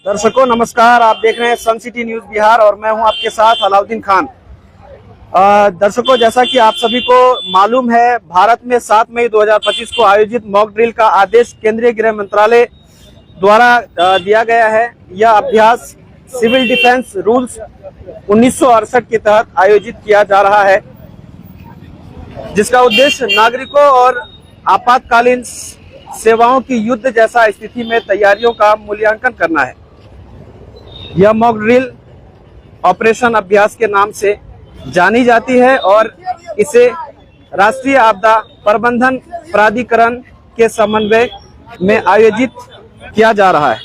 दर्शकों नमस्कार, आप देख रहे हैं सन सिटी न्यूज बिहार और मैं हूं आपके साथ अलाउद्दीन खान। दर्शकों, जैसा कि आप सभी को मालूम है, भारत में 7 मई 2025 को आयोजित मॉक ड्रिल का आदेश केंद्रीय गृह मंत्रालय द्वारा दिया गया है। यह अभ्यास सिविल डिफेंस रूल्स 1968 के तहत आयोजित किया जा रहा है, जिसका उद्देश्य नागरिकों और आपातकालीन सेवाओं की युद्ध जैसा स्थिति में तैयारियों का मूल्यांकन करना है। यह मॉक ड्रिल ऑपरेशन अभ्यास के नाम से जानी जाती है और इसे राष्ट्रीय आपदा प्रबंधन प्राधिकरण के समन्वय में आयोजित किया जा रहा है।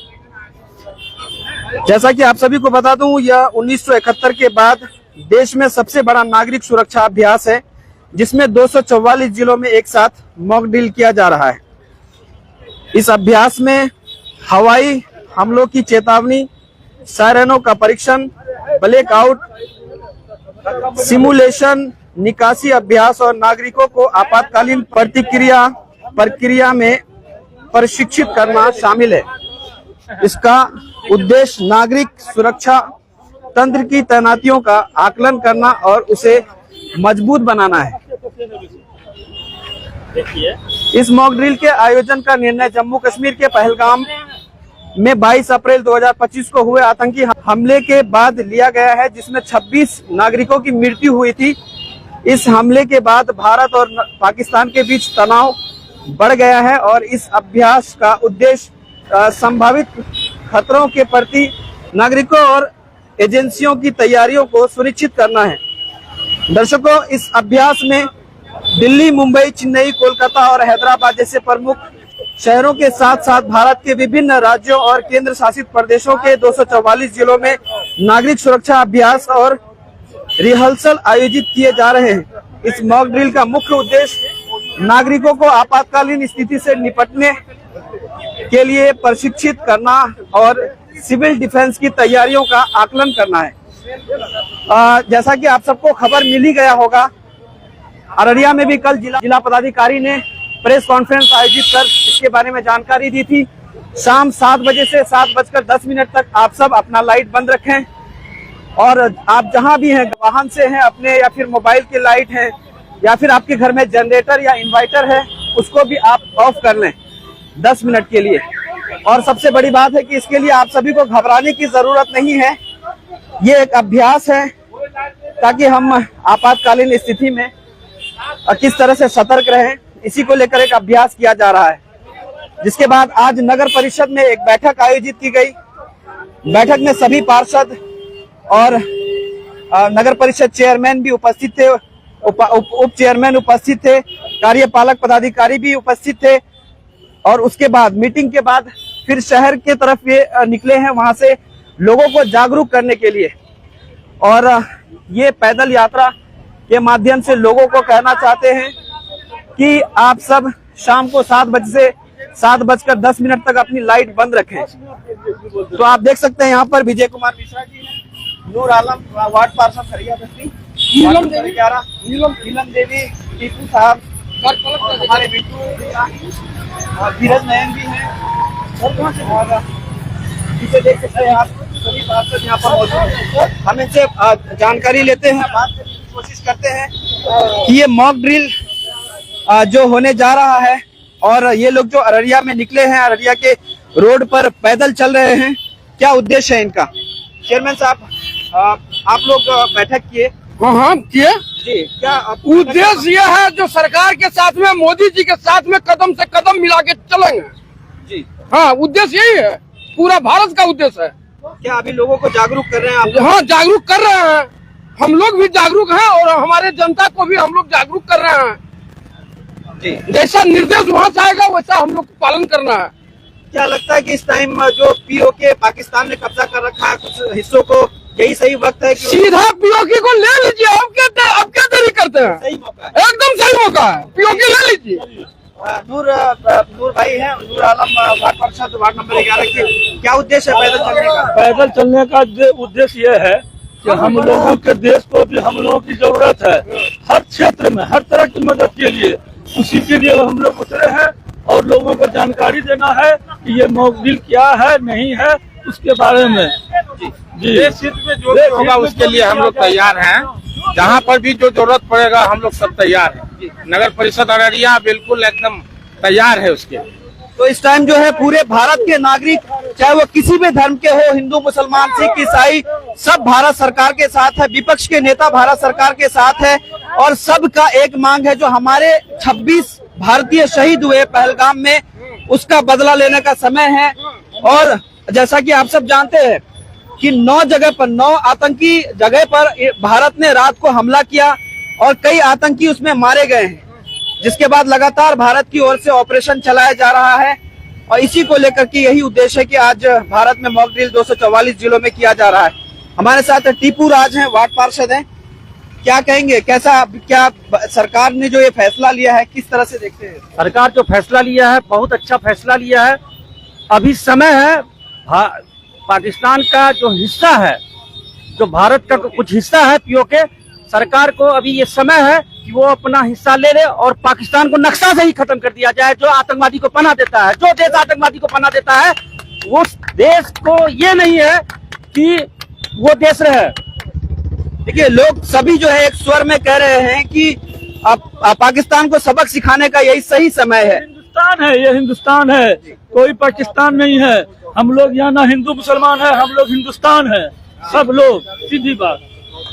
जैसा कि आप सभी को बता दूं, यह 1971 के बाद देश में सबसे बड़ा नागरिक सुरक्षा अभ्यास है, जिसमें 244 जिलों में एक साथ मॉक ड्रिल किया जा रहा है। इस अभ्यास में हवाई हमलों की चेतावनी, सायरनों का परीक्षण, ब्लैकआउट सिमुलेशन, निकासी अभ्यास और नागरिकों को आपातकालीन प्रक्रिया में प्रशिक्षित करना शामिल है। इसका उद्देश्य नागरिक सुरक्षा तंत्र की तैनातियों का आकलन करना और उसे मजबूत बनाना है। इस मॉक ड्रिल के आयोजन का निर्णय जम्मू कश्मीर के पहलगाम में 22 अप्रैल 2025 को हुए आतंकी हमले के बाद लिया गया है, जिसमें 26 नागरिकों की मृत्यु हुई थी। इस हमले के बाद भारत और पाकिस्तान के बीच तनाव बढ़ गया है और इस अभ्यास का उद्देश्य संभावित खतरों के प्रति नागरिकों और एजेंसियों की तैयारियों को सुनिश्चित करना है। दर्शकों, इस अभ्यास में दिल्ली, मुंबई, चेन्नई, कोलकाता और हैदराबाद जैसे प्रमुख शहरों के साथ साथ भारत के विभिन्न राज्यों और केंद्र शासित प्रदेशों के 244 जिलों में नागरिक सुरक्षा अभ्यास और रिहर्सल आयोजित किए जा रहे हैं। इस मॉक ड्रिल का मुख्य उद्देश्य नागरिकों को आपातकालीन स्थिति से निपटने के लिए प्रशिक्षित करना और सिविल डिफेंस की तैयारियों का आकलन करना है। जैसा कि आप सबको खबर मिल ही गया होगा, अररिया में भी कल जिला पदाधिकारी ने प्रेस कॉन्फ्रेंस आयोजित कर इसके बारे में जानकारी दी थी। शाम 7 बजे से 7:10 तक आप सब अपना लाइट बंद रखें और आप जहां भी हैं, वाहन से हैं अपने या फिर मोबाइल की लाइट है या फिर आपके घर में जनरेटर या इन्वर्टर है, उसको भी आप ऑफ कर लें 10 मिनट के लिए। और सबसे बड़ी बात है कि इसके लिए आप सभी को घबराने की जरूरत नहीं है। ये एक अभ्यास है ताकि हम आपातकालीन स्थिति में किस तरह से सतर्क रहें, इसी को लेकर एक अभ्यास किया जा रहा है। जिसके बाद आज नगर परिषद में एक बैठक आयोजित की गई। बैठक में सभी पार्षद और नगर परिषद चेयरमैन भी उपस्थित थे, उप चेयरमैन उपस्थित थे, कार्यपालक पदाधिकारी भी उपस्थित थे। और उसके बाद मीटिंग के बाद फिर शहर के तरफ ये निकले हैं, वहां से लोगों को जागरूक करने के लिए। और ये पैदल यात्रा के माध्यम से लोगों को कहना चाहते हैं कि आप सब शाम को 7 बजे से 7:10 तक अपनी लाइट बंद रखें। तो आप देख सकते हैं यहाँ पर विजय कुमार मिश्रा जी हैं, नूर आलम वार्ड पार्षद खरिया बस्ती, नीलम देवी, टीपू साहब, हमारे बिट्टू और धीरज नयन भी हैं और पीछे देख सकते हैं आप सभी पार्षद यहाँ पर मौजूद हैं। हम इनसे जानकारी लेते हैं, बात करने की कोशिश करते हैं कि ये मॉक ड्रिल जो होने जा रहा है और ये लोग जो अररिया में निकले हैं, अररिया के रोड पर पैदल चल रहे हैं, क्या उद्देश्य है इनका? चेयरमैन साहब, आप लोग बैठक किए? हाँ किए जी। क्या उद्देश्य यह है, जो सरकार के साथ में, मोदी जी के साथ में कदम से कदम मिला के चलेंगे जी। हाँ, उद्देश्य यही है, पूरा भारत का उद्देश्य है। क्या अभी लोगों को जागरूक कर रहे हैं आप? हाँ, जागरूक कर रहे हैं, हम लोग भी जागरूक हैं और हमारे जनता को भी हम लोग जागरूक कर रहे हैं जी। जैसा निर्देश वहाँ से आएगा वैसा हम लोग को पालन करना है। क्या लगता है कि इस टाइम जो पीओके पाकिस्तान ने कब्जा कर रखा है कुछ हिस्सों को, यही सही वक्त है कि सीधा पीओके को ले लीजिए? अब क्या देरी करते हैं? सही मौका है, एकदम सही मौका है, पीओके ले लीजिए। नूर भाई है, नूर आलम वार्ड पार्षद वार्ड नंबर 11 के, क्या उद्देश्य है पैदल चलने का? पैदल चलने का उद्देश्य यह है कि हम लोगों के देश को भी हम लोगों की जरूरत है, हर क्षेत्र में हर तरह की मदद के लिए, उसी के लिए हम लोग उतरे हैं और लोगों को जानकारी देना है कि ये मॉक ड्रिल क्या है, नहीं है, उसके बारे में जी देश हित में जो भी होगा उसके लिए हम लोग तैयार हैं। जहाँ पर भी जो जरूरत पड़ेगा हम लोग सब तैयार हैं। नगर परिषद अररिया बिल्कुल एकदम तैयार है उसके। तो इस टाइम जो है पूरे भारत के नागरिक, चाहे वो किसी भी धर्म के हो, हिंदू, मुसलमान, सिख, ईसाई, सब भारत सरकार के साथ है। विपक्ष के नेता भारत सरकार के साथ है और सबका एक मांग है, जो हमारे 26 भारतीय शहीद हुए पहलगाम में, उसका बदला लेने का समय है। और जैसा कि आप सब जानते हैं कि 9 जगह पर, 9 आतंकी जगह पर भारत ने रात को हमला किया और कई आतंकी उसमें मारे गए हैं, जिसके बाद लगातार भारत की ओर से ऑपरेशन चलाया जा रहा है। और इसी को लेकर के यही उद्देश्य है कि आज भारत में मॉक ड्रिल 244 जिलों में किया जा रहा है। हमारे साथ टीपू राज हैं, वार्ड पार्षद हैं। क्या कहेंगे, कैसा, क्या सरकार ने जो ये फैसला लिया है किस तरह से देखते हैं? सरकार जो फैसला लिया है बहुत अच्छा फैसला लिया है। अभी समय है, पाकिस्तान का जो हिस्सा है, जो भारत का कुछ हिस्सा है पीओके, सरकार को अभी ये समय है कि वो अपना हिस्सा ले ले और पाकिस्तान को नक्शा से ही खत्म कर दिया जाए। जो आतंकवादी को पनाह देता है, जो देश आतंकवादी को पनाह देता है, उस देश को ये नहीं है कि वो देश रहे। देखिए, लोग सभी जो है एक स्वर में कह रहे हैं कि अब पाकिस्तान को सबक सिखाने का यही सही समय है। हिंदुस्तान है, ये हिंदुस्तान है, कोई पाकिस्तान नहीं है। हम लोग यहाँ ना हिंदू मुसलमान है, हम लोग हिंदुस्तान है, सब लोग, सीधी बात।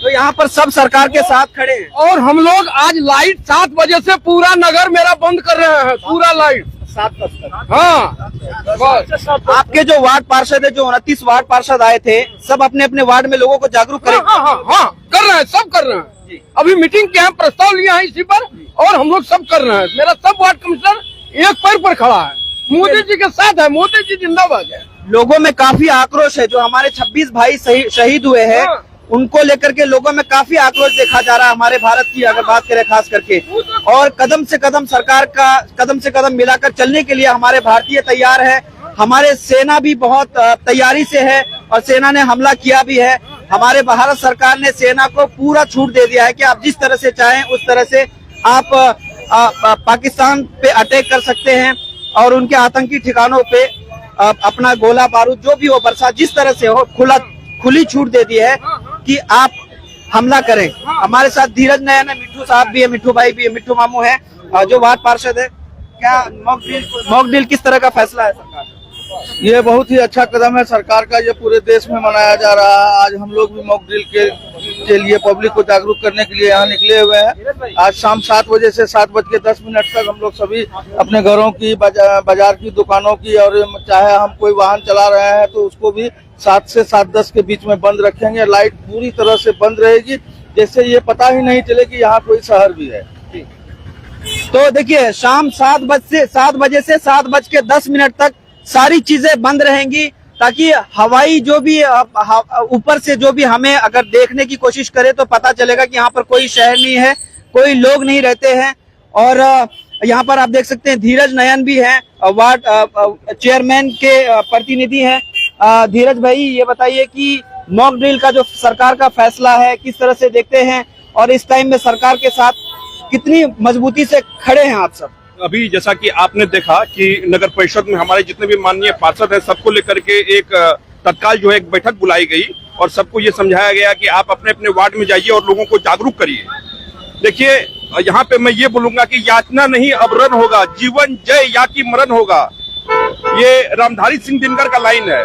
तो यहाँ पर सब सरकार के साथ खड़े हैं। और हम लोग आज लाइट 7 बजे से पूरा नगर मेरा बंद कर रहे हैं, पूरा लाइट 7 बजे। हाँ बस। आपके जो वार्ड पार्षद है, जो 29 वार्ड पार्षद आए थे, सब अपने अपने वार्ड में लोगों को जागरूक करें। हाँ कर रहे हैं, सब कर रहे हैं। अभी मीटिंग के हम प्रस्ताव लिया है इसी पर, और हम लोग सब कर रहे हैं। मेरा सब वार्ड कमिश्नर एक पैर पर खड़ा है, मोदी जी के साथ है, मोदी जी जिंदाबाद है। लोगों में काफी आक्रोश है, जो हमारे 26 भाई शहीद हुए हैं, उनको लेकर के लोगों में काफी आक्रोश देखा जा रहा है। हमारे भारत की अगर बात करें खास करके, और कदम से कदम सरकार का कदम से कदम मिलाकर चलने के लिए हमारे भारतीय तैयार है। हमारे सेना भी बहुत तैयारी से है और सेना ने हमला किया भी है। हमारे भारत सरकार ने सेना को पूरा छूट दे दिया है कि आप जिस तरह से चाहें उस तरह से आप पाकिस्तान पे अटैक कर सकते हैं और उनके आतंकी ठिकानों पे अपना गोला बारूद जो भी हो, बरसात जिस तरह से हो, खुली छूट दे दी है कि आप हमला करें। हमारे साथ धीरज नयन है, मिट्ठू साहब भी है, मिट्ठू भाई भी है, मिट्ठू मामू है, जो वार्ड पार्षद है। क्या मॉक ड्रिल किस तरह का फैसला है सरकार? ये बहुत ही अच्छा कदम है सरकार का, ये पूरे देश में मनाया जा रहा है। आज हम लोग भी मॉक ड्रिल के लिए पब्लिक को जागरूक करने के लिए यहाँ निकले हुए हैं। आज शाम 7 बजे से 7:10 तक हम लोग सभी अपने घरों की, बाजार की, दुकानों की, और चाहे हम कोई वाहन चला रहे हैं तो उसको भी 7 से 7:10 के बीच में बंद रखेंगे। लाइट पूरी तरह से बंद रहेगी, जैसे ये पता ही नहीं चले कि यहाँ कोई शहर भी है। तो देखिए, शाम 7 बजे से 7:10 तक सारी चीजें बंद रहेंगी, ताकि हवाई जो भी ऊपर से जो भी हमें अगर देखने की कोशिश करे तो पता चलेगा कि यहाँ पर कोई शहर नहीं है, कोई लोग नहीं रहते हैं। और यहाँ पर आप देख सकते हैं धीरज नयन भी है, वार्ड चेयरमैन के प्रतिनिधि हैं। धीरज भाई, ये बताइए कि मॉक ड्रिल का जो सरकार का फैसला है किस तरह से देखते हैं, और इस टाइम में सरकार के साथ कितनी मजबूती से खड़े हैं आप सब? अभी जैसा कि आपने देखा कि नगर परिषद में हमारे जितने भी माननीय पार्षद हैं, सबको लेकर के एक तत्काल जो है एक बैठक बुलाई गई और सबको ये समझाया गया कि आप अपने अपने वार्ड में जाइए और लोगों को जागरूक करिए। देखिए, यहाँ पे मैं ये बोलूंगा कि याचना नहीं अब रण होगा, जीवन जय या की मरण होगा। ये रामधारी सिंह दिनकर का लाइन है।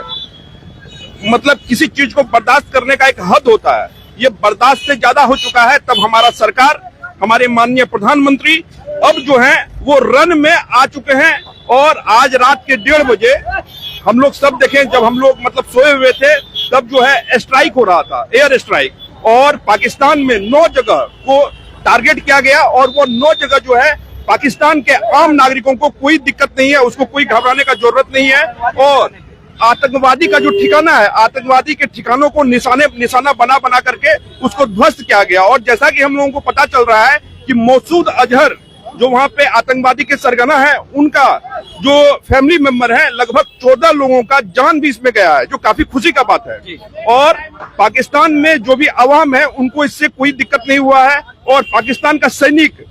मतलब किसी चीज को बर्दाश्त करने का एक हद होता है, ये बर्दाश्त से ज्यादा हो चुका है। तब हमारा सरकार, हमारे माननीय प्रधानमंत्री अब जो है वो रन में आ चुके हैं। और आज रात के 1:30 बजे हम लोग सब देखें, जब हम लोग मतलब सोए हुए थे, तब जो है स्ट्राइक हो रहा था, एयर स्ट्राइक, और पाकिस्तान में 9 जगह को टारगेट किया गया। और वो 9 जगह जो है पाकिस्तान के आम नागरिकों को कोई दिक्कत नहीं है, उसको कोई घबराने का जरूरत नहीं है। और आतंकवादी का जो ठिकाना है, आतंकवादी के ठिकानों को निशाना बना करके उसको ध्वस्त किया गया। और जैसा कि हम लोगों को पता चल रहा है कि मसूद अजहर जो वहाँ पे आतंकवादी के सरगना है, उनका जो फैमिली मेंबर है, लगभग 14 लोगों का जान भी इसमें गया है, जो काफी खुशी का बात है। और पाकिस्तान में जो भी अवाम है, उनको इससे कोई दिक्कत नहीं हुआ है। और पाकिस्तान का सैनिक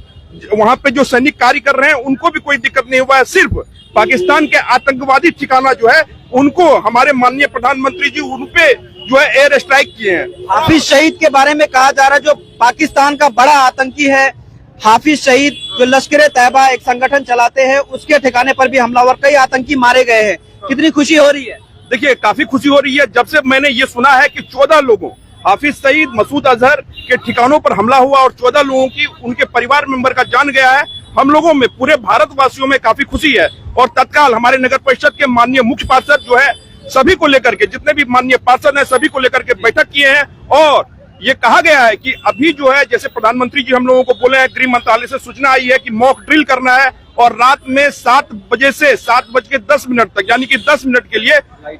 वहां पे जो सैनिक कार्य कर रहे हैं उनको भी कोई दिक्कत नहीं हुआ है। सिर्फ पाकिस्तान के आतंकवादी ठिकाना जो है उनको हमारे माननीय प्रधानमंत्री जी उनपे जो है एयर स्ट्राइक किए हैं। हाफिज शहीद के बारे में कहा जा रहा है, जो पाकिस्तान का बड़ा आतंकी है हाफिज शहीद, जो लश्कर तैयबा एक संगठन चलाते हैं, उसके ठिकाने पर भी हमलावर कई आतंकी मारे गए हैं। कितनी खुशी हो रही है? देखिए काफी खुशी हो रही है जब से मैंने ये सुना है कि 14 लोगों हाफिज सईद, मसूद अजहर के ठिकानों पर हमला हुआ और 14 लोगों की उनके परिवार मेंबर का जान गया है। हम लोगों में, पूरे भारतवासियों में काफी खुशी है और तत्काल हमारे नगर परिषद के माननीय मुख्य पार्षद जो है सभी को लेकर के, जितने भी माननीय पार्षद हैं सभी को लेकर के बैठक किए हैं और ये कहा गया है कि अभी जो है जैसे प्रधानमंत्री जी हम लोगों को बोले हैं, गृह मंत्रालय से सूचना आई है कि मॉक ड्रिल करना है और रात में 7 बजे से 7:10 तक यानी कि 10 मिनट के लिए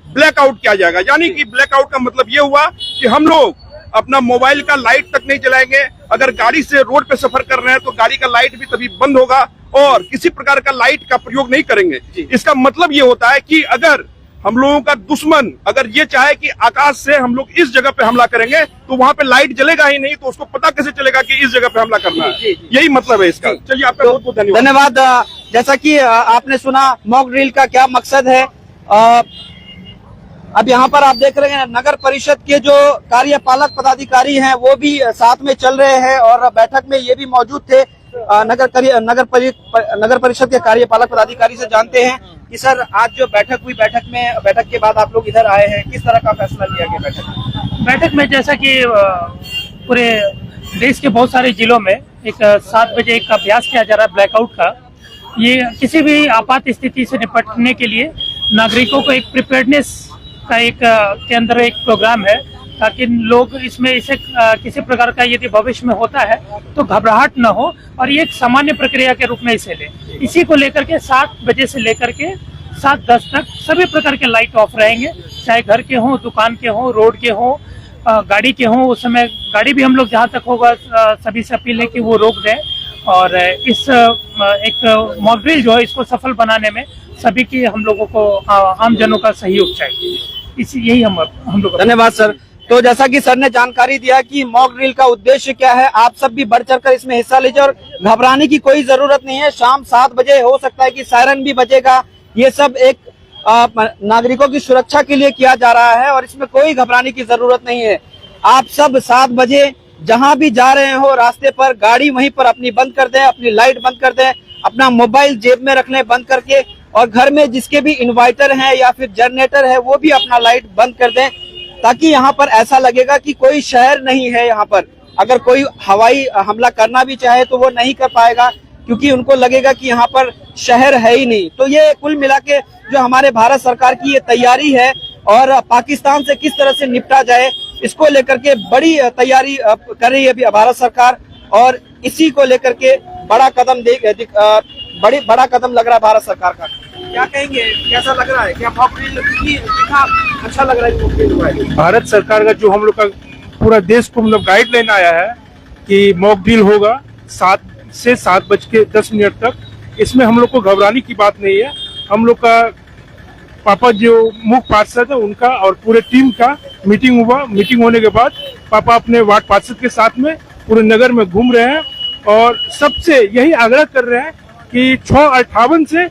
ब्लैकआउट किया जाएगा। यानी कि ब्लैकआउट का मतलब ये हुआ कि हम लोग अपना मोबाइल का लाइट तक नहीं जलाएंगे। अगर गाड़ी से रोड पे सफर कर रहे हैं तो गाड़ी का लाइट भी तभी बंद होगा और किसी प्रकार का लाइट का प्रयोग नहीं करेंगे। इसका मतलब ये होता है कि अगर हम लोगों का दुश्मन अगर ये चाहे कि आकाश से हम लोग इस जगह पे हमला करेंगे तो वहां पे लाइट जलेगा ही नहीं, तो उसको पता कैसे चलेगा कि इस जगह पे हमला करना है। यही मतलब है इसका। चलिए आपका बहुत बहुत धन्यवाद। धन्यवाद। जैसा कि आपने सुना मॉक ड्रिल का क्या मकसद है। अब यहाँ पर आप देख रहे हैं नगर परिषद के जो कार्यपालक पदाधिकारी हैं वो भी साथ में चल रहे हैं और बैठक में ये भी मौजूद थे। नगर परिषद के कार्यपालक पदाधिकारी से जानते हैं कि सर आज जो बैठक हुई, बैठक के बाद आप लोग इधर आए हैं, किस तरह का फैसला लिया गया बैठक में? जैसा कि पूरे देश के बहुत सारे जिलों में एक 7 बजे एक अभ्यास किया जा रहा है ब्लैकआउट का। ये किसी भी आपात स्थिति से निपटने के लिए नागरिकों को एक प्रिपेयर्डनेस का एक के अंदर एक प्रोग्राम है ताकि लोग इसमें इसे किसी प्रकार का यदि भविष्य में होता है तो घबराहट न हो और ये एक सामान्य प्रक्रिया के रूप में इसे ले। इसी को लेकर के 7 बजे से लेकर के 7:10 तक सभी प्रकार के लाइट ऑफ रहेंगे, चाहे घर के हों, दुकान के हों, रोड के हों, गाड़ी के हों। उस समय गाड़ी भी हम लोग जहाँ तक होगा सभी से अपील है कि वो रोक दें और इस एक मॉक ड्रिल जो है इसको सफल बनाने में सभी की हम लोगों को आम जनों का सहयोग चाहिए। यही हम लोग। धन्यवाद सर। तो जैसा कि सर ने जानकारी दिया कि मॉक ड्रिल का उद्देश्य क्या है, आप सब भी बढ़ चढ़कर इसमें हिस्सा लीजिए और घबराने की कोई जरूरत नहीं है। शाम 7 बजे हो सकता है कि सायरन भी बजेगा। ये सब एक नागरिकों की सुरक्षा के लिए किया जा रहा है और इसमें कोई घबराने की जरूरत नहीं है। आप सब 7 बजे जहां भी जा रहे हो रास्ते पर गाड़ी वहीं पर अपनी बंद कर दें, अपनी लाइट बंद कर दें, अपना मोबाइल जेब में रख लें बंद करके, और घर में जिसके भी इन्वर्टर है या फिर जनरेटर है वो भी अपना लाइट बंद कर दें ताकि यहाँ पर ऐसा लगेगा कि कोई शहर नहीं है। यहाँ पर अगर कोई हवाई हमला करना भी चाहे तो वो नहीं कर पाएगा क्योंकि उनको लगेगा कि यहाँ पर शहर है ही नहीं। तो ये कुल मिला के जो हमारे भारत सरकार की ये तैयारी है और पाकिस्तान से किस तरह से निपटा जाए इसको लेकर के बड़ी तैयारी कर रही है भारत सरकार और इसी को लेकर के बड़ा कदम बड़ा कदम लग रहा है भारत सरकार का। क्या कहेंगे, कैसा लग रहा है? क्या मॉक ड्रिल कितना अच्छा लग रहा है मॉक ड्रिल हुआ है? भारत सरकार का जो हम लोग का पूरा देश को मतलब गाइडलाइन आया है कि मॉक ड्रिल होगा 7 से 7:10 तक। इसमें हम लोग को घबराने की बात नहीं है। हम लोग का पापा जो मुख्य पार्षद है उनका और पूरे टीम का मीटिंग हुआ। मीटिंग होने के बाद पापा अपने वार्ड पार्षद के साथ में पूरे नगर में घूम रहे हैं और सबसे यही आग्रह कर रहे हैं कि 6:58 से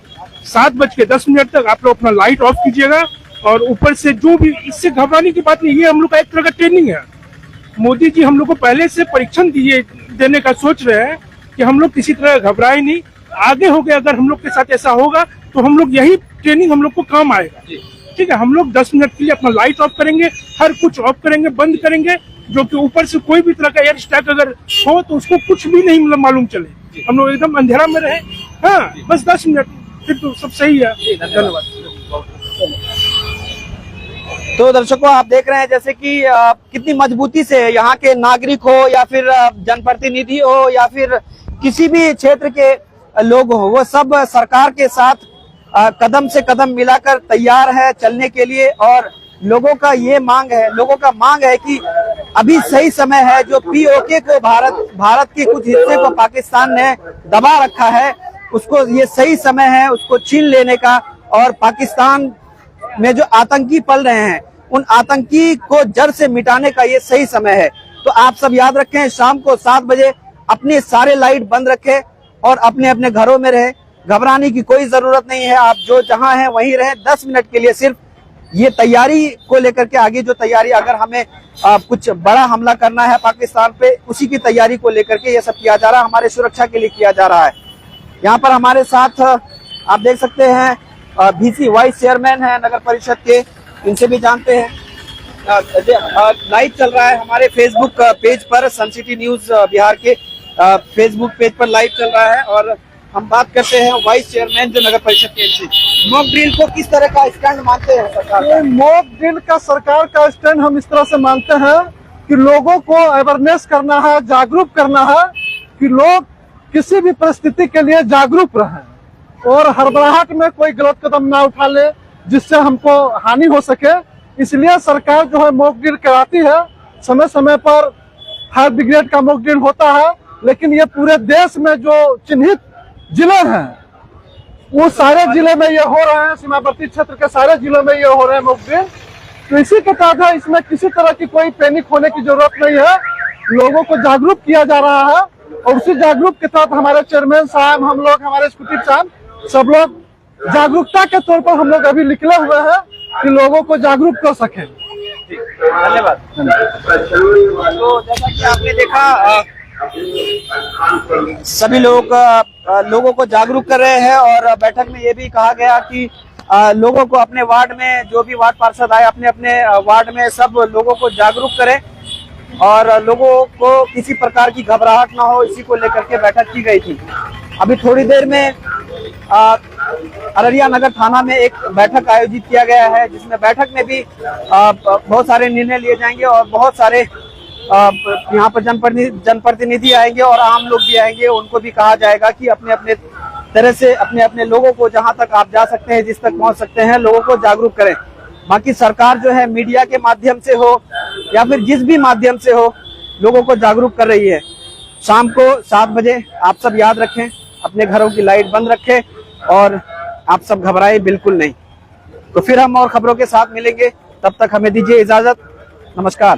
7:10 तक आप लोग अपना लाइट ऑफ कीजिएगा और ऊपर से जो भी, इससे घबराने की बात नहीं, ये हम लोग का एक तरह का ट्रेनिंग है। मोदी जी हम लोग को पहले से परीक्षण देने का सोच रहे हैं कि हम लोग किसी तरह घबराए नहीं। आगे हो गया अगर हम लोग के साथ ऐसा होगा तो हम लोग यही ट्रेनिंग हम लोग को काम आएगा। ठीक है, हम लोग 10 मिनट के लिए अपना लाइट ऑफ करेंगे, हर कुछ ऑफ करेंगे, बंद करेंगे, जो कि ऊपर से कोई भी तरह का एयर स्ट्राइक अगर हो तो उसको कुछ भी नहीं मालूम चले। हम लोग एकदम अंधेरा में रहे। हाँ, बस 10 मिनट, फिर तो सब सही है। धन्यवाद। तो दर्शकों आप देख रहे हैं जैसे कि कितनी मजबूती से यहाँ के नागरिक हो या फिर जनप्रतिनिधि हो या फिर किसी भी क्षेत्र के लोग हो, वो सब सरकार के साथ कदम से कदम मिलाकर तैयार है चलने के लिए। और लोगों का मांग है कि अभी सही समय है। जो पीओके को भारत के कुछ हिस्से को पाकिस्तान ने दबा रखा है, उसको ये सही समय है उसको छीन लेने का और पाकिस्तान में जो आतंकी पल रहे हैं उन आतंकी को जड़ से मिटाने का ये सही समय है। तो आप सब याद रखें, शाम को 7 बजे अपने सारे लाइट बंद रखें और अपने अपने घरों में रहे। घबराने की कोई जरूरत नहीं है, आप जो जहां हैं वहीं रहे। 10 मिनट के लिए सिर्फ ये तैयारी को लेकर के, आगे जो तैयारी, अगर हमें कुछ बड़ा हमला करना है पाकिस्तान पे, उसी की तैयारी को लेकर के ये सब किया जा रहा है, हमारे सुरक्षा के लिए किया जा रहा है। यहाँ पर हमारे साथ आप देख सकते हैं बीसी वाइस चेयरमैन है नगर परिषद के, इनसे भी जानते हैं। लाइव चल रहा है हमारे फेसबुक पेज पर, सन सिटी न्यूज बिहार के फेसबुक पेज पर लाइव चल रहा है, और हम बात करते हैं वाइस चेयरमैन जो नगर परिषद के एमसी। मॉक ड्रिल को किस तरह का स्टैंड मानते हैं सरकार का? मॉक ड्रिल का सरकार का स्टैंड हम इस तरह से मानते हैं कि लोगों को अवेयरनेस करना है, जागरूक करना है कि लोग किसी भी परिस्थिति के लिए जागरूक रहें और हड़बड़ाहट में कोई गलत कदम ना उठा ले जिससे हमको हानि हो सके। इसलिए सरकार जो है मॉक ड्रिल कराती है, समय समय पर फायर ब्रिगेड का मॉक ड्रिल होता है, लेकिन ये पूरे देश में जो चिन्हित जिले हैं वो सारे जिले में ये हो रहे हैं, सीमावर्ती क्षेत्र के सारे जिलों में ये हो रहे हैं मॉक ड्रिल। तो इसी के तहत है, इसमें किसी तरह की कोई पैनिक होने की जरूरत नहीं है, लोगों को जागरूक किया जा रहा है और उसी जागरूक के तहत हमारे चेयरमैन साहब, हम लोग, हमारे एक्जीक्यूटिव साहब, सब लोग जागरूकता के तौर पर हम लोग अभी निकले हुए हैं कि लोगों को जागरूक कर सकें। धन्यवाद। तो जैसा कि आपने देखा, सभी लोगों को जागरूक कर रहे हैं, और बैठक में ये भी कहा गया कि लोगों को अपने वार्ड में, जो भी वार्ड पार्षद आए अपने अपने वार्ड में, सब लोगों को जागरूक करें और लोगों को किसी प्रकार की घबराहट ना हो, इसी को लेकर के बैठक की गई थी। अभी थोड़ी देर में अररिया नगर थाना में एक बैठक आयोजित किया गया है, जिसमें बैठक में भी बहुत सारे निर्णय लिए जाएंगे और बहुत सारे यहाँ पर जनप्रतिनिधि आएंगे और आम लोग भी आएंगे। उनको भी कहा जाएगा कि अपने अपने तरह से अपने अपने लोगों को, जहां तक आप जा सकते हैं, जिस तक पहुंच सकते हैं, लोगों को जागरूक करें। बाकी सरकार जो है मीडिया के माध्यम से हो या फिर जिस भी माध्यम से हो, लोगों को जागरूक कर रही है। शाम को 7 बजे आप सब याद रखें, अपने घरों की लाइट बंद रखें और आप सब घबराए बिल्कुल नहीं। तो फिर हम और खबरों के साथ मिलेंगे, तब तक हमें दीजिए इजाजत। नमस्कार।